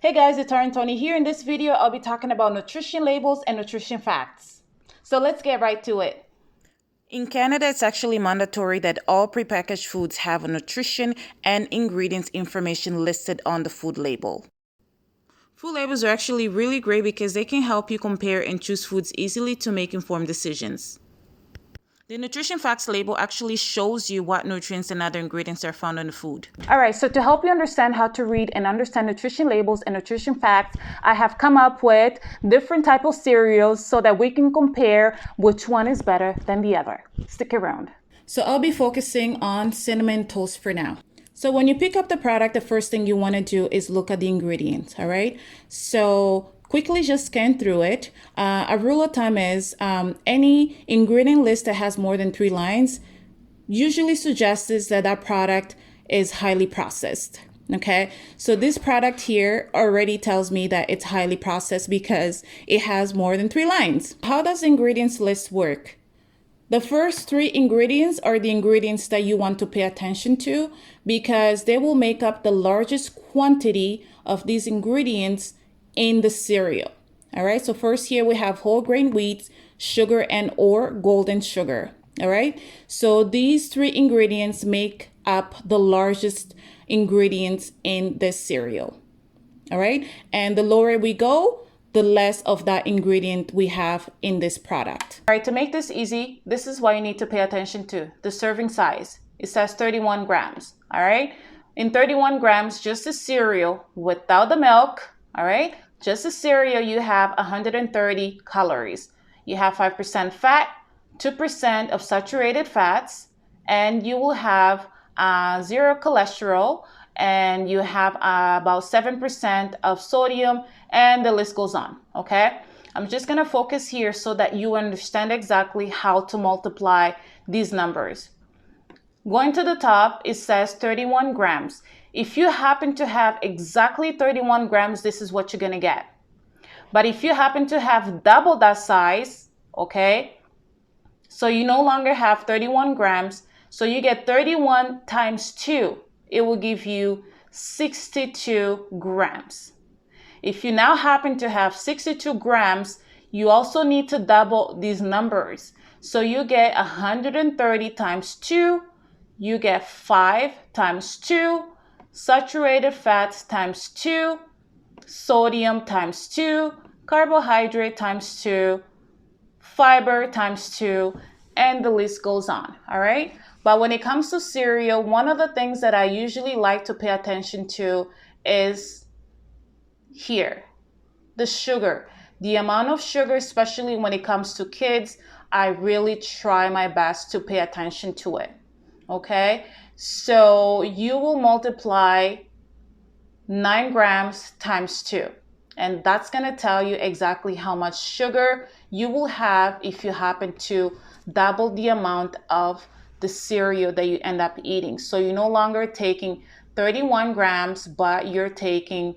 Hey guys, it's Tony here. In this video, I'll be talking about nutrition labels and nutrition facts. So let's get right to it. In Canada, it's actually mandatory that all prepackaged foods have a nutrition and ingredients information listed on the food label. Food labels are actually really great because they can help you compare and choose foods easily to make informed decisions. The nutrition facts label actually shows you what nutrients and other ingredients are found in the food. All right, so to help you understand how to read and understand nutrition labels and nutrition facts, I have come up with different type of cereals so that we can compare which one is better than the other. Stick around. So I'll be focusing on cinnamon toast for now. So when you pick up the product, the first thing you want to do is look at the ingredients, all right? So quickly just scan through it. A rule of thumb is any ingredient list that has more than 3 lines usually suggests that that product is highly processed. Okay, so this product here already tells me that it's highly processed because it has more than 3 lines. How does the ingredients list work? The first 3 ingredients are the ingredients that you want to pay attention to because they will make up the largest quantity of these ingredients in the cereal. All right, so first here we have whole grain wheat, sugar, and or golden sugar. All right, so these 3 ingredients make up the largest ingredients in this cereal. All right, and the lower we go, the less of that ingredient we have in this product. All right, to make this easy, this is what you need to pay attention to, the serving size. It says 31 grams, all right? In 31 grams, just the cereal without the milk, all right? Just the cereal, you have 130 calories. You have 5% fat, 2% of saturated fats, and you will have 0 cholesterol, and you have about 7% of sodium, and the list goes on, okay? I'm just gonna focus here so that you understand exactly how to multiply these numbers. Going to the top, it says 31 grams. If you happen to have exactly 31 grams, this is what you're gonna get. But if you happen to have double that size, okay, so you no longer have 31 grams, so you get 31 times 2. It will give you 62 grams. If you now happen to have 62 grams, you also need to double these numbers. So you get 130 times 2, you get 5 times 2, saturated fats times 2, sodium times 2, carbohydrate times 2, fiber times 2, and the list goes on, all right? But when it comes to cereal, one of the things that I usually like to pay attention to is here, the sugar. The amount of sugar, especially when it comes to kids, I really try my best to pay attention to it, okay? So you will multiply 9 grams times 2. And that's going to tell you exactly how much sugar you will have if you happen to double the amount of the cereal that you end up eating. So you're no longer taking 31 grams, but you're taking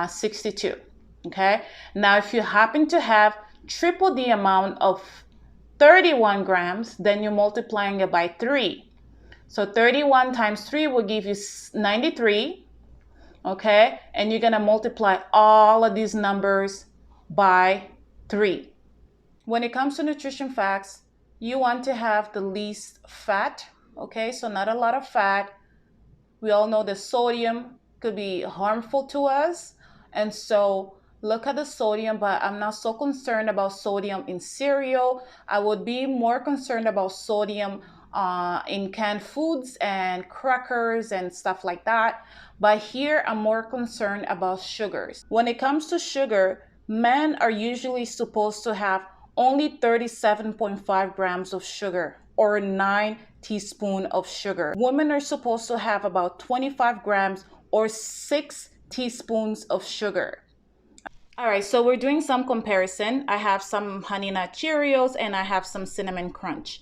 62. Okay. Now, if you happen to have triple the amount of 31 grams, then you're multiplying it by 3. So 31 times 3 will give you 93. Okay, and you're gonna multiply all of these numbers by 3. When it comes to nutrition facts, you want to have the least fat, okay, so not a lot of fat. We all know that sodium could be harmful to us, and so look at the sodium, but I'm not so concerned about sodium in cereal. I would be more concerned about sodium in canned foods and crackers and stuff like that. But here I'm more concerned about sugars. When it comes to sugar, men are usually supposed to have only 37.5 grams of sugar or 9 teaspoons of sugar. Women are supposed to have about 25 grams or 6 teaspoons of sugar. All right, so we're doing some comparison. I have some Honey Nut Cheerios and I have some Cinnamon Crunch.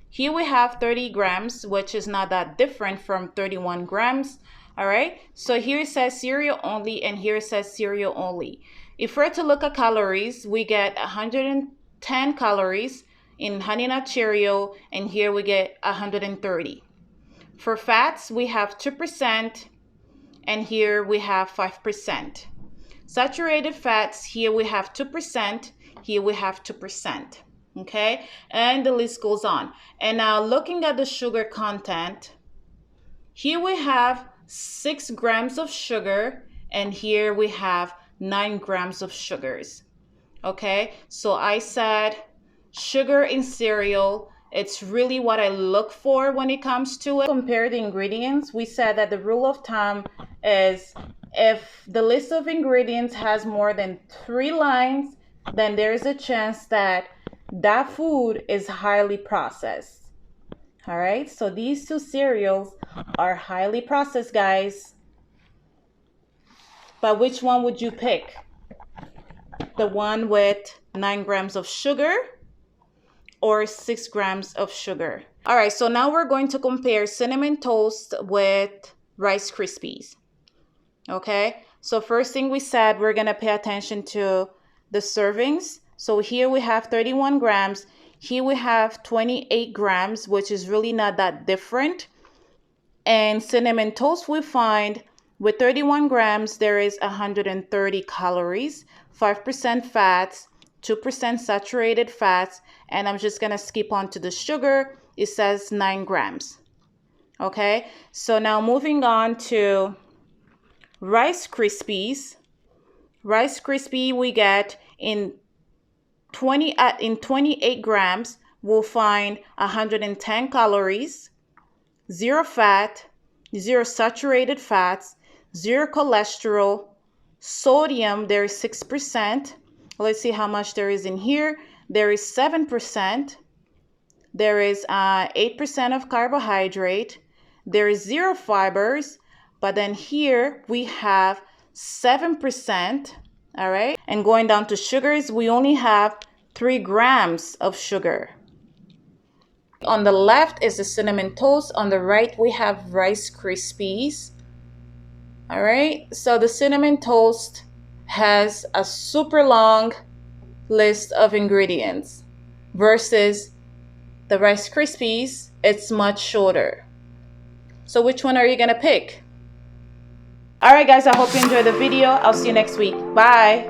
Here we have 30 grams, which is not that different from 31 grams. All right, so here it says cereal only and here it says cereal only. If we're to look at calories, we get 110 calories in Honey Nut Cheerio, and here we get 130. For fats, we have 2%, and here we have 5%. Saturated fats, here we have 2%, here we have 2%. Okay, and the list goes on. And now looking at the sugar content, here we have 6 grams of sugar, and here we have 9 grams of sugars. Okay, so I said sugar in cereal, it's really what I look for when it comes to it. Compare the ingredients. We said that the rule of thumb is if the list of ingredients has more than 3 lines, then there's a chance that that food is highly processed. All right, so these two cereals are highly processed, guys. But which one would you pick? The one with 9 grams of sugar or 6 grams of sugar? All right, so now we're going to compare Cinnamon Toast with Rice Krispies. Okay, so first thing we said, we're going to pay attention to the servings. So here we have 31 grams. Here we have 28 grams, which is really not that different. And Cinnamon Toast, we find with 31 grams, there is 130 calories, 5% fats, 2% saturated fats, and I'm just going to skip on to the sugar. It says 9 grams. Okay, so now moving on to Rice Krispies. Rice Krispie we get in 28 grams, we'll find 110 calories, 0 fat, 0 saturated fats, 0 cholesterol, sodium, there is 6%. Let's see how much there is in here. There is 7%. There is 8% of carbohydrate. There is 0 fibers. But then here we have 7%. All right. And going down to sugars, we only have 3 grams of sugar. On the left is the Cinnamon Toast. On the right, we have Rice Krispies. All right. So the Cinnamon Toast has a super long list of ingredients versus the Rice Krispies, it's much shorter. So which one are you going to pick? All right, guys, I hope you enjoyed the video. I'll see you next week. Bye.